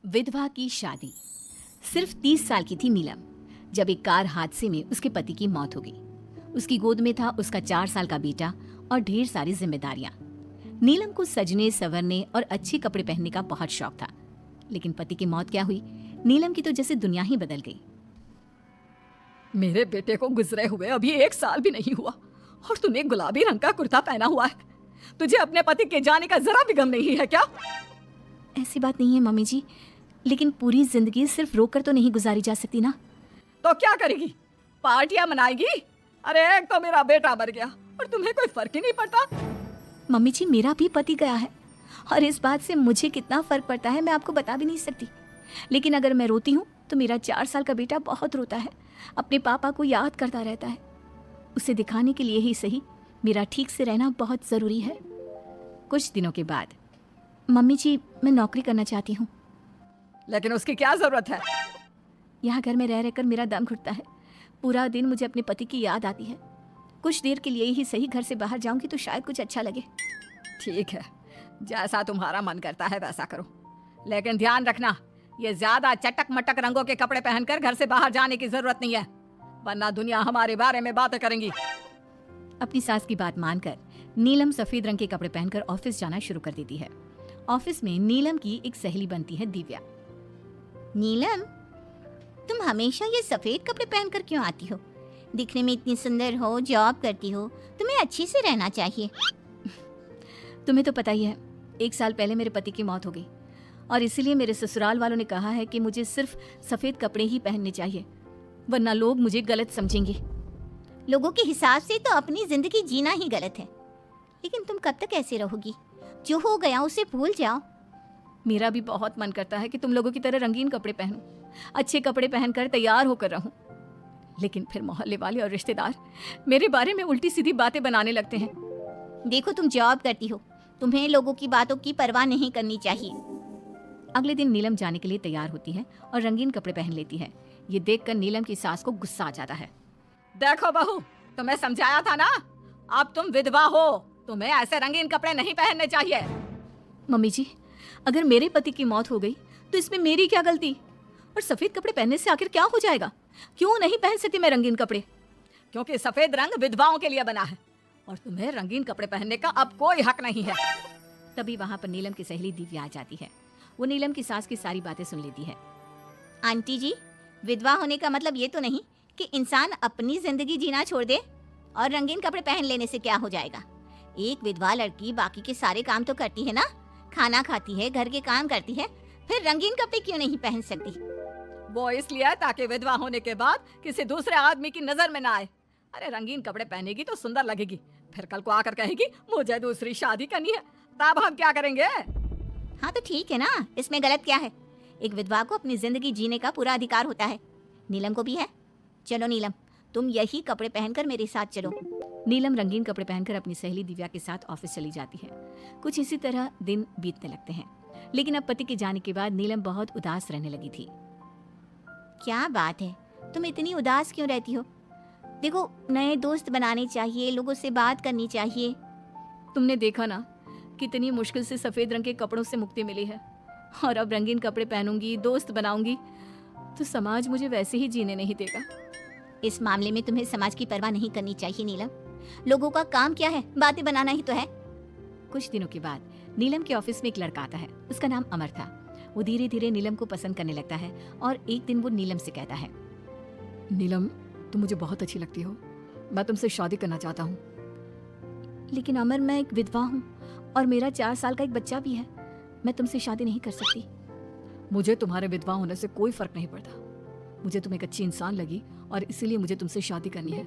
विधवा की शादी। सिर्फ 30 साल की थी नीलम जब एक कार हादसे में उसके पति की मौत हो गई। उसकी गोद में था उसका 4 साल का बेटा और ढेर सारी जिम्मेदारियां। नीलम को सजने संवरने और अच्छे कपड़े पहनने का बहुत शौक था, लेकिन पति की मौत क्या हुई, नीलम की तो जैसे दुनिया ही बदल गई। मेरे बेटे को गुजरे हुए अभी 1 साल भी नहीं हुआ और तूने गुलाबी रंग का कुर्ता पहना हुआ है। तुझे अपने पति के जाने का जरा भी गम नहीं है क्या? ऐसी बात नहीं है मम्मी जी, लेकिन पूरी जिंदगी सिर्फ रोकर तो नहीं गुजारी जा सकती ना। तो क्या करेगी? पार्टियां मनाएगी? अरे एक तो मेरा बेटा मर गया और तुम्हें कोई फर्क ही नहीं पड़ता। मम्मी जी, मेरा भी पति गया है और इस बात से मुझे कितना फर्क पड़ता है मैं आपको बता भी नहीं सकती। लेकिन अगर मैं रोती हूँ तो मेरा 4 साल का बेटा बहुत रोता है, अपने पापा को याद करता रहता है। उसे दिखाने के लिए ही सही मेरा ठीक से रहना बहुत ज़रूरी है। कुछ दिनों के बाद, मम्मी जी मैं नौकरी करना चाहती हूँ। लेकिन उसकी क्या जरूरत है? यहाँ घर में रह रहकर मेरा दम घुटता है। पूरा दिन मुझे अपने पति की याद आती है। कुछ देर के लिए ही सही घर से बाहर जाऊंगी तो शायद कुछ अच्छा लगे। ठीक है, जैसा तुम्हारा मन करता है वैसा करो, लेकिन ध्यान रखना ये ज्यादा चटक मटक रंगों के कपड़े पहनकर घर से बाहर जाने की जरूरत नहीं है, वरना दुनिया हमारे बारे में बातें करेंगी। अपनी सास की बात मानकर नीलम सफेद रंग के कपड़े पहनकर ऑफिस जाना शुरू कर देती है। ऑफिस में नीलम की एक सहेली बनती है दिव्या। नीलम, तुम हमेशा ये सफेद कपड़े पहनकर क्यों आती हो? दिखने में इतनी सुंदर हो, जॉब करती हो, तुम्हें अच्छे से रहना चाहिए। तुम्हें तो पता ही है, 1 साल पहले मेरे पति की मौत हो गई और इसीलिए मेरे ससुराल वालों ने कहा है कि मुझे सिर्फ सफेद कपड़े ही पहनने चाहिए, वरना लोग मुझे गलत समझेंगे। लोगों के हिसाब से तो अपनी जिंदगी जीना ही गलत है, लेकिन तुम कब तक ऐसे रहोगी? जो हो गया उसे भूल जाओ। मेरा भी बहुत मन करता है कि तुम लोगों की तरह रंगीन कपड़े पहनूं, अच्छे कपड़े पहनकर तैयार होकर रहूं, लेकिन फिर मोहल्ले वाले और रिश्तेदार मेरे बारे में उल्टी सीधी बातें बनाने लगते हैं। देखो, तुम जॉब करती हो, तुम्हें लोगों की बातों की परवाह नहीं करनी चाहिए। अगले दिन नीलम जाने के लिए तैयार होती है और रंगीन कपड़े पहन लेती है। ये देखकर नीलम की सास को गुस्सा आ जाता है। देखो बहू, तुम्हें समझाया था ना, अब तुम विधवा हो, तुम्हें ऐसे रंगीन कपड़े नहीं पहनने चाहिए। मम्मी जी, अगर मेरे पति की मौत हो गई तो इसमें मेरी क्या गलती? और सफेद कपड़े पहनने से आखिर क्या हो जाएगा? क्यों नहीं पहन सकती मैं रंगीन कपड़े? क्योंकि सफेद रंग विधवाओं के लिए बना है और तुम्हें रंगीन कपड़े पहनने का अब कोई हक नहीं है। तभी वहाँ पर नीलम की सहेली दिव्या आ जाती है। वो नीलम की सास की सारी बातें सुन लेती है। आंटी जी, विधवा होने का मतलब ये तो नहीं कि इंसान अपनी जिंदगी जीना छोड़ दे और रंगीन कपड़े पहन लेने से क्या हो जाएगा। एक विधवा लड़की बाकी के सारे काम तो करती है ना, खाना खाती है, घर के काम करती है, फिर रंगीन कपड़े क्यों नहीं पहन सकती? वो इसलिए ताकि विधवा होने के बाद किसी दूसरे आदमी की नजर में ना आए। अरे रंगीन कपड़े पहनेगी तो सुंदर लगेगी, फिर कल को आकर कहेगी मुझे दूसरी शादी करनी है, तब हम क्या करेंगे? हाँ तो ठीक है ना, इसमें गलत क्या है? एक विधवा को अपनी जिंदगी जीने का पूरा अधिकार होता है, नीलम को भी है। चलो नीलम, तुम यही कपड़े पहनकर मेरे साथ चलो। नीलम रंगीन कपड़े पहनकर अपनी सहेली दिव्या के साथ ऑफिस चली जाती है। कुछ इसी तरह दिन बीतने लगते हैं, लेकिन अब पति के जाने के बाद नीलम बहुत उदास रहने लगी थी। क्या बात है, तुम इतनी उदास क्यों रहती हो? देखो, नए दोस्त बनाने चाहिए, लोगों से बात करनी चाहिए। तुमने देखा ना कितनी मुश्किल से सफेद रंग के कपड़ों से मुक्ति मिली है, और अब रंगीन कपड़े पहनूंगी, दोस्त बनाऊंगी तो समाज मुझे वैसे ही जीने नहीं देगा। इस मामले में तुम्हें समाज की परवाह नहीं करनी चाहिए नीलम। लोगों का काम क्या है? बातें बनाना ही तो है। कुछ दिनों के बाद नीलम के ऑफिस में एक लड़का आता है। उसका नाम अमर था। वो धीरे धीरे नीलम को पसंद करने लगता है और एक दिन वो नीलम से कहता है, नीलम, तुम मुझे बहुत अच्छी लगती हो, मैं तुमसे शादी करना चाहता हूँ। लेकिन अमर, मैं एक विधवा हूँ और मेरा 4 साल का एक बच्चा भी है, मैं तुमसे शादी नहीं कर सकती। मुझे तुम्हारे विधवा होने से कोई फर्क नहीं पड़ता, मुझे तुम एक अच्छी इंसान लगी और इसीलिए मुझे तुमसे शादी करनी है।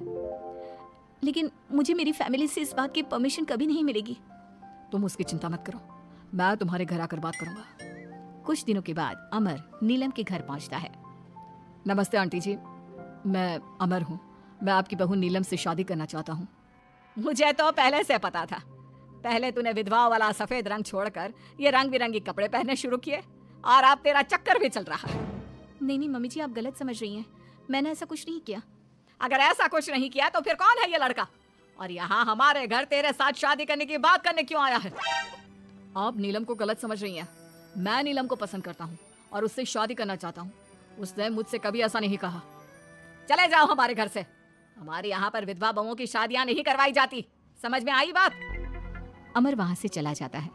लेकिन मुझे मेरी फैमिली से इस बात की परमिशन कभी नहीं मिलेगी। तुम उसकी चिंता मत करो, मैं तुम्हारे घर आकर बात करूंगा। कुछ दिनों के बाद अमर नीलम के घर पहुंचता है। नमस्ते आंटी जी, मैं अमर हूँ, मैं आपकी बहू नीलम से शादी करना चाहता हूँ। मुझे तो पहले से पता था, पहले तूने विधवा वाला सफेद रंग छोड़कर ये रंग बिरंगी कपड़े पहनने शुरू किए और अब तेरा चक्कर भी चल रहा है। नहीं मम्मी जी, आप गलत समझ रही हैं, मैंने ऐसा कुछ नहीं किया। अगर ऐसा कुछ नहीं किया तो फिर कौन है ये लड़का, और यहाँ हमारे घर तेरे साथ शादी करने की बात करने क्यों आया है? आप नीलम को गलत समझ रही हैं, मैं नीलम को पसंद करता हूँ और उससे शादी करना चाहता हूँ। उसने मुझसे कभी ऐसा नहीं कहा। चले जाओ हमारे घर से। हमारे यहाँ पर विधवा बहुओं की शादियाँ नहीं करवाई जाती। समझ में आई बात? अमर वहाँ से चला जाता है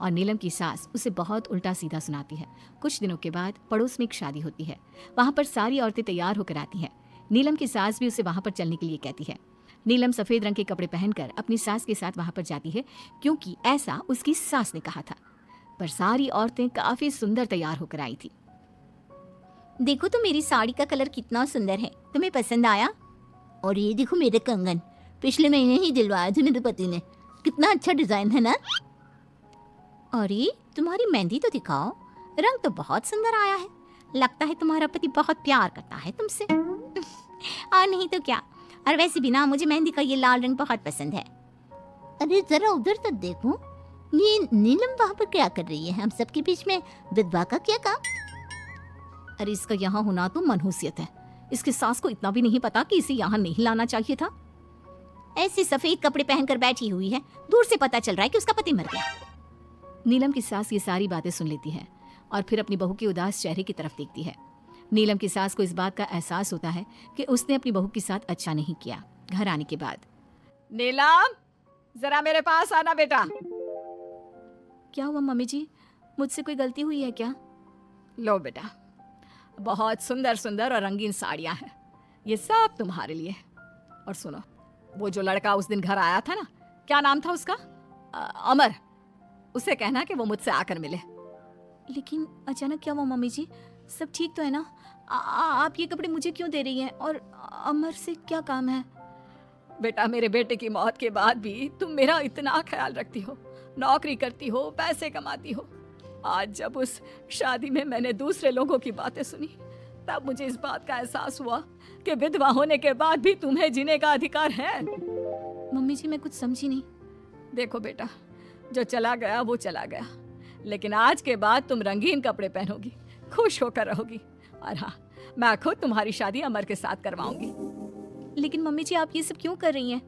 और नीलम की सास उसे बहुत उल्टा सीधा सुनाती है। कुछ दिनों के बाद पड़ोस में एक शादी होती है। वहाँ पर सारी औरतें तैयार होकर आती हैं। नीलम की सास भी उसे वहाँ पर चलने के लिए कहती है। नीलम सफ़ेद रंग के कपड़े पहनकर अपनी सास के साथ वहाँ पर जाती है, क्योंकि ऐसा उसकी सास ने कहा था। पर सारी औरतें काफ़ी सुंदर तैयार होकर आई थी। देखो तो मेरी साड़ी का कलर कितना सुंदर है, तुम्हें पसंद आया? और ये देखो मेरे कंगन, पिछले महीने ही दिलवाए थे मेरे पति ने, कितना अच्छा डिजाइन है ना? अरे तुम्हारी मेहंदी तो दिखाओ, रंग तो बहुत सुंदर आया है। लगता है तुम्हारा पति बहुत प्यार करता है तुमसे। और नहीं तो क्या। और वैसे भी ना, मुझे मेहंदी का ये लाल रंग बहुत पसंद है। अरे जरा उधर तो देखो, ये नीलम वहाँ पर क्या कर रही है? हम सबके बीच में विधवा का क्या काम? अरे इसका यहाँ होना तो मनहूसियत है। इसकी सास को इतना भी नहीं पता कि इसे यहाँ नहीं लाना चाहिए था। ऐसे सफेद कपड़े पहनकर बैठी हुई है, दूर से पता चल रहा है कि उसका पति मर गया। नीलम की सास ये सारी बातें सुन लेती है और फिर अपनी बहू के उदास चेहरे की तरफ देखती है। नीलम की सास को इस बात का एहसास होता है कि उसने अपनी बहू के साथ अच्छा नहीं किया। घर आने के बाद, नीलम, जरा मेरे पास आना बेटा। क्या हुआ मम्मी जी? मुझसे कोई गलती हुई है क्या? लो बेटा, बहुत सुंदर सुंदर और रंगीन साड़ियाँ हैं, ये सब तुम्हारे लिए। और सुनो, वो जो लड़का उस दिन घर आया था ना, क्या नाम था उसका? अमर। उसे कहना कि वो मुझसे आकर मिले। लेकिन अचानक क्या हुआ मम्मी जी? सब ठीक तो है ना? आप ये कपड़े मुझे क्यों दे रही हैं? और अमर से क्या काम है? बेटा, मेरे बेटे की मौत के बाद भी तुम मेरा इतना ख्याल रखती हो, नौकरी करती हो, पैसे कमाती हो। आज जब उस शादी में मैंने दूसरे लोगों की बातें सुनी, तब मुझे इस बात का एहसास हुआ कि विधवा होने के बाद भी तुम्हें जीने का अधिकार है। मम्मी जी मैं कुछ समझी नहीं। देखो बेटा, जो चला गया वो चला गया, लेकिन आज के बाद तुम रंगीन कपड़े पहनोगी, खुश होकर रहोगी। और हाँ, मैं खुद तुम्हारी शादी अमर के साथ करवाऊंगी। लेकिन मम्मी जी आप ये सब क्यों कर रही हैं?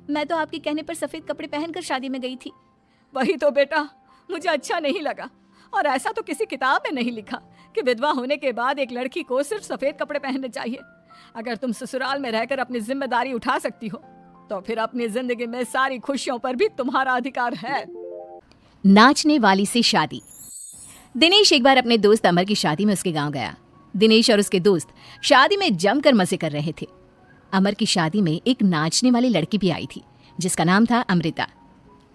मैं तो आपके कहने पर सफ़ेद कपड़े पहनकर शादी में गई थी। वही तो बेटा, मुझे अच्छा नहीं लगा। और ऐसा तो किसी किताब में नहीं लिखा कि विधवा होने के बाद एक लड़की को सिर्फ सफ़ेद कपड़े पहनने चाहिए। अगर तुम ससुराल में रहकर अपनी जिम्मेदारी उठा सकती हो, तो फिर अपनी जिंदगी में सारी खुशियों पर भी तुम्हारा अधिकार है। नाचने वाली से शादी। दिनेश एक बार अपने दोस्त अमर की शादी में उसके गांव गया। दिनेश और उसके दोस्त शादी में जमकर मजे कर रहे थे। अमर की शादी में एक नाचने वाली लड़की भी आई थी, जिसका नाम था अमृता।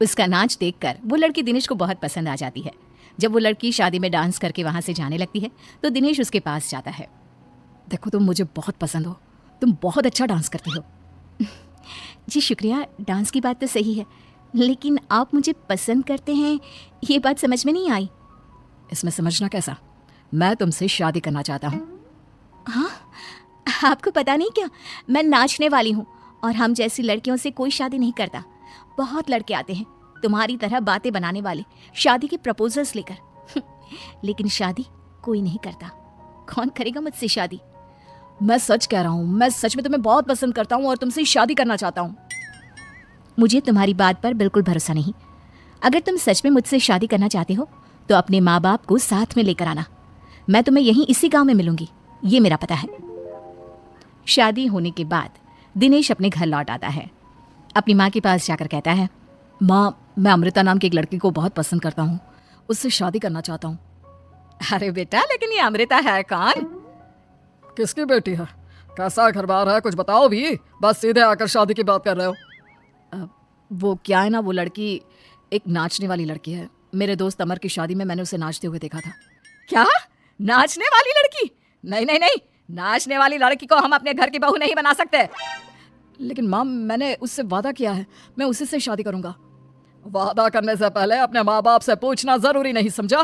उसका नाच देखकर वो लड़की दिनेश को बहुत पसंद आ जाती है। जब वो लड़की शादी में डांस करके वहां से जाने लगती है, तो दिनेश उसके पास जाता है। देखो, तुम मुझे बहुत पसंद हो, तुम बहुत अच्छा डांस करती हो। जी शुक्रिया, डांस की बात तो सही है, लेकिन आप मुझे पसंद करते हैं, ये बात समझ में नहीं आई। इसमें समझना कैसा? मैं तुमसे शादी करना चाहता हूँ। हाँ, आपको पता नहीं क्या, मैं नाचने वाली हूँ और हम जैसी लड़कियों से कोई शादी नहीं करता। बहुत लड़के आते हैं तुम्हारी तरह बातें बनाने वाले, शादी के प्रपोजल्स लेकर। लेकिन शादी कोई नहीं करता। कौन करेगा मुझसे शादी? मैं सच कह रहा हूँ, मैं सच में तुम्हें बहुत पसंद करता हूँ और तुमसे शादी करना चाहता हूँ। मुझे तुम्हारी बात पर बिल्कुल भरोसा नहीं। अगर तुम सच में मुझसे शादी करना चाहते हो तो अपने माँ बाप को साथ में लेकर आना। मैं तुम्हें यहीं इसी गांव में मिलूंगी, ये मेरा पता है। शादी होने के बाद दिनेश अपने घर लौट आता है। अपनी माँ के पास जाकर कहता है, माँ, मैं अमृता नाम की एक लड़की को बहुत पसंद करता हूँ, उससे शादी करना चाहता हूँ। अरे बेटा, लेकिन ये अमृता है कौन? किसकी बेटी है? कैसा घर बार है, कुछ बताओ भी, बस सीधे आकर शादी की बात कर रहे हो। वो क्या है ना, वो लड़की एक नाचने वाली लड़की है। मेरे दोस्त अमर की शादी में मैंने उसे नाचते हुए देखा था। क्या? नाचने वाली लड़की? नहीं नहीं नहीं, नाचने वाली लड़की को हम अपने घर की बहू नहीं बना सकते। लेकिन माँ, मैंने उससे वादा किया है, मैं उसी से शादी करूंगा। वादा करने से पहले अपने माँ बाप से पूछना जरूरी नहीं समझा?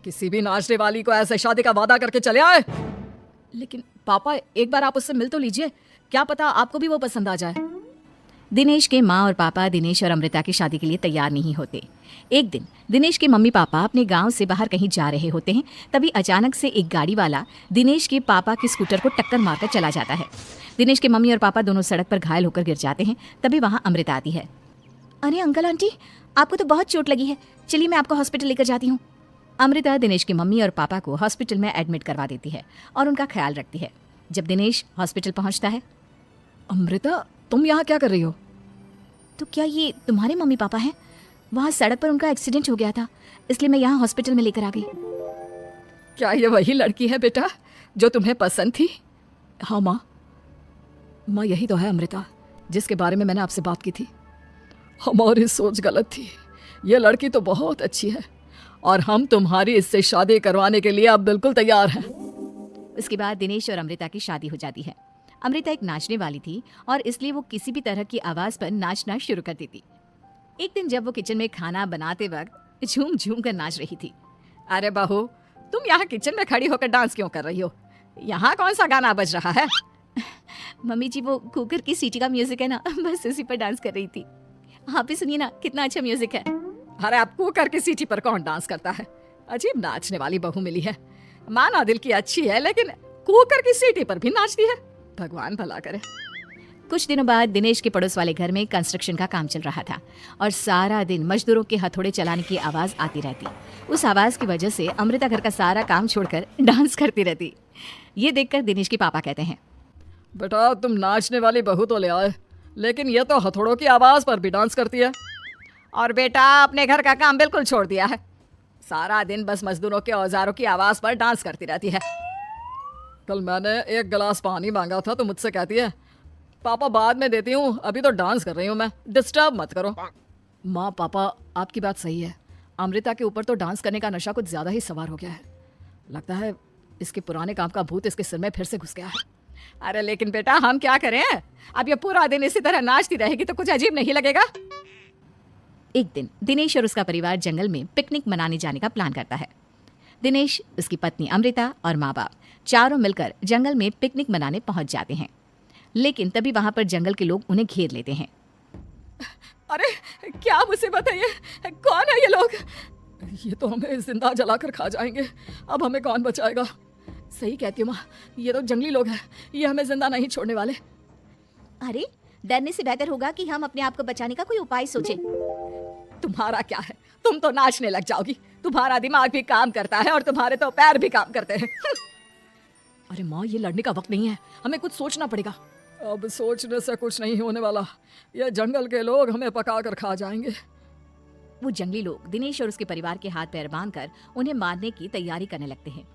किसी भी नाचने वाली को ऐसे शादी का वादा करके चले आए। लेकिन पापा, एक बार आप उससे मिल तो लीजिए, क्या पता आपको भी वो पसंद आ जाए। दिनेश के माँ और पापा दिनेश और अमृता की शादी के लिए तैयार नहीं होते। एक दिन दिनेश के मम्मी पापा अपने गांव से बाहर कहीं जा रहे होते हैं। तभी अचानक से एक गाड़ी वाला दिनेश के पापा के स्कूटर को टक्कर मारकर चला जाता है। दिनेश के मम्मी और पापा दोनों सड़क पर घायल होकर गिर जाते हैं। तभी वहाँ अमृता आती है। अरे अंकल आंटी, आपको तो बहुत चोट लगी है, चलिए मैं आपको हॉस्पिटल लेकर जाती हूँ। अमृता दिनेश की मम्मी और पापा को हॉस्पिटल में एडमिट करवा देती है और उनका ख्याल रखती है। जब दिनेश हॉस्पिटल पहुंचता है, अमृता तुम यहाँ क्या कर रही हो? तो क्या ये तुम्हारे मम्मी पापा हैं? वहाँ सड़क पर उनका एक्सीडेंट हो गया था, इसलिए मैं यहाँ हॉस्पिटल में लेकर आ गई। क्या ये वही लड़की है बेटा जो तुम्हें पसंद थी? हाँ माँ, यही तो है अमृता जिसके बारे में मैंने आपसे बात की थी। हमारी सोच गलत थी। ये लड़की तो बहुत अच्छी है और हम तुम्हारी इससे शादी करवाने के लिए अब बिल्कुल तैयार हैं। उसके बाद दिनेश और अमृता की शादी हो जाती है। अमृता एक नाचने वाली थी और इसलिए वो किसी भी तरह की आवाज पर नाचना शुरू कर देती। एक दिन जब वो किचन में खाना बनाते वक्त झूम झूम कर नाच रही थी। अरे बहू, तुम यहाँ किचन में खड़ी होकर डांस क्यों कर रही हो? यहाँ कौन सा गाना बज रहा है? मम्मी जी, वो कुकर की सीटी का म्यूजिक है ना, बस उसी पर डांस कर रही थी। आप भी सुनिए ना, कितना अच्छा म्यूजिक है। अरे आप कुकर की सीटी पर कौन डांस करता है? अजीब नाचने वाली बहू मिली है। माना दिल की अच्छी है लेकिन कुकर की सीटी पर भी नाचती है। भगवान भला करे। कुछ दिनों बाद दिनेश के पड़ोस वाले घर में कंस्ट्रक्शन का काम चल रहा था और सारा दिन मजदूरों के हथौड़े चलाने की आवाज आती रहती। उस आवाज की वजह से अमृता घर का सारा काम छोड़कर डांस करती रहती। ये देखकर दिनेश के पापा कहते हैं, बेटा तुम नाचने वाली बहू तो ले आए, लेकिन ये तो हथौड़ों की आवाज पर भी डांस करती है। और बेटा अपने घर का काम बिल्कुल छोड़ दिया है। सारा दिन बस मजदूरों के औजारों की आवाज पर डांस करती रहती है। कल मैंने एक गिलास पानी मांगा था तो मुझसे कहती है, पापा बाद में देती हूँ, अभी तो डांस कर रही हूँ मैं, डिस्टर्ब मत करो। माँ पापा आपकी बात सही है। अमृता के ऊपर तो डांस करने का नशा कुछ ज्यादा ही सवार हो गया है। लगता है इसके पुराने काम का भूत इसके सिर में फिर से घुस गया है। अरे लेकिन बेटा हम क्या करें? अब ये पूरा दिन इसी तरह नाचती रहेगी तो कुछ अजीब नहीं लगेगा? एक दिन दिनेश और उसका परिवार जंगल में पिकनिक मनाने जाने का प्लान करता है। दिनेश, उसकी पत्नी अमृता और माँ बाप चारों मिलकर जंगल में पिकनिक मनाने पहुंच जाते हैं। लेकिन तभी वहां पर जंगल के लोग उन्हें घेर लेते हैं। अरे क्या मुसीबत है ये? कौन है ये लोग? ये तो हमें जिंदा जलाकर खा जाएंगे। अब हमें कौन बचाएगा? सही कहती हूँ माँ, ये तो जंगली लोग हैं, ये हमें जिंदा नहीं छोड़ने वाले। अरे डरने से बेहतर होगा कि हम अपने आप को बचाने का कोई उपाय सोचें। तुम्हारा क्या है, तुम तो नाचने लग जाओगी। तुम्हारा दिमाग भी काम करता है और तुम्हारे तो पैर भी काम करते हैं। अरे माँ, ये लड़ने का वक्त नहीं है, हमें कुछ सोचना पड़ेगा। अब सोचने से कुछ नहीं होने वाला। ये जंगल के लोग हमें पका कर खा जाएंगे। वो जंगली लोग दिनेश और उसके परिवार के हाथ पैर बांधकर उन्हें मारने की तैयारी करने लगते हैं।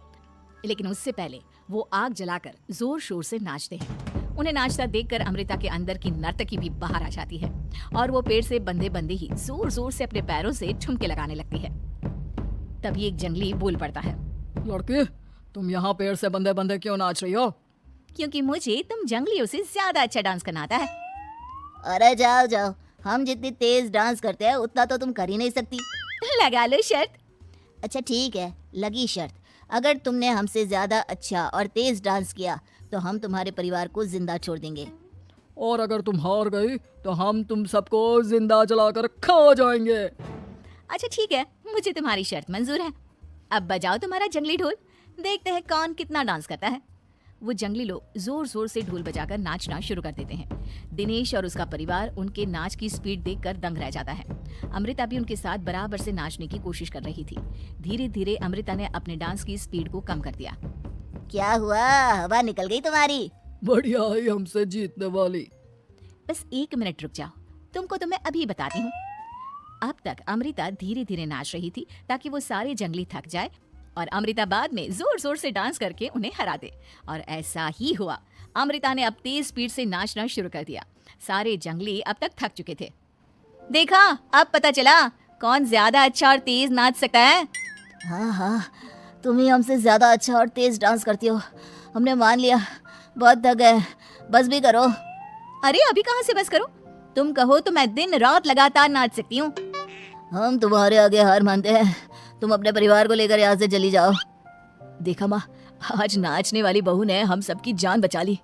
लेकिन उससे पहले वो आग जलाकर जोर शोर से नाचते हैं। उन्हें नाचता देखकर अमृता के अंदर की नर्तकी भी बाहर आ जाती है और वो पेड़ से बंधे बंधे ही जोर जोर से अपने पैरों से ठुमके लगाने लगती है। तभी एक जंगली बोल पड़ता है, लड़की तुम यहाँ पेड़ से बंधे बंधे क्यों नाच रही हो? क्योंकि मुझे तुम जंगलियों से ज्यादा अच्छा डांस करना आता है। अरे जाओ जाओ, हम जितनी तेज डांस करते हैं उतना तो तुम कर ही नहीं सकती। लगा लो शर्त। अच्छा ठीक है, लगी शर्त। अगर तुमने हमसे ज्यादा अच्छा और तेज डांस किया तो हम तुम्हारे परिवार को जिंदा छोड़ देंगे। और अगर तुम हार गई तो हम तुम सबको जिंदा जलाकर खा जाएंगे। अच्छा ठीक है, मुझे तुम्हारी शर्त मंजूर है। अब बजाओ तुम्हारा जंगली ढोल, देखते हैं कौन कितना डांस करता है। वो जंगली लोग जोर जोर से ढोल बजाकर नाचना शुरू कर देते हैं। दिनेश और उसका परिवार उनके नाच की स्पीड देखकर दंग रह जाता है। अमृता भी उनके साथ बराबर से नाचने की कोशिश कर रही थी। धीरे धीरे अमृता ने अपने डांस की स्पीड को कम कर दिया। क्या हुआ, हवा निकल गई तुम्हारी? बढ़िया है हमसे जीतने वाली। बस 1 मिनट रुक जाओ, तुमको तो मैं अभी बताती हूँ। अब तक अमृता धीरे धीरे नाच रही थी ताकि वो सारे जंगली थक जाए और अमृता बाद में जोर जोर से डांस करके उन्हें हरा दे। और ऐसा ही हुआ। अमृता ने अब तेज स्पीड से नाचना शुरू कर दिया। सारे जंगली अब तक थक चुके थे। देखा, अब पता चला कौन ज्यादा अच्छा और तेज नाच सकता है। हाँ हाँ, तुम ही हमसे ज्यादा अच्छा और तेज डांस करती हो। हमने मान लिया, बहुत थक गए, बस भी करो। अरे अभी कहाँ से बस करो, तुम कहो तो मैं दिन रात लगातार नाच सकती हूँ। हम तुम्हारे आगे हार मानते हैं, तुम अपने परिवार को लेकर यहाँ से चली जाओ। देखा माँ, आज नाचने वाली बहू ने हम सबकी जान बचा ली।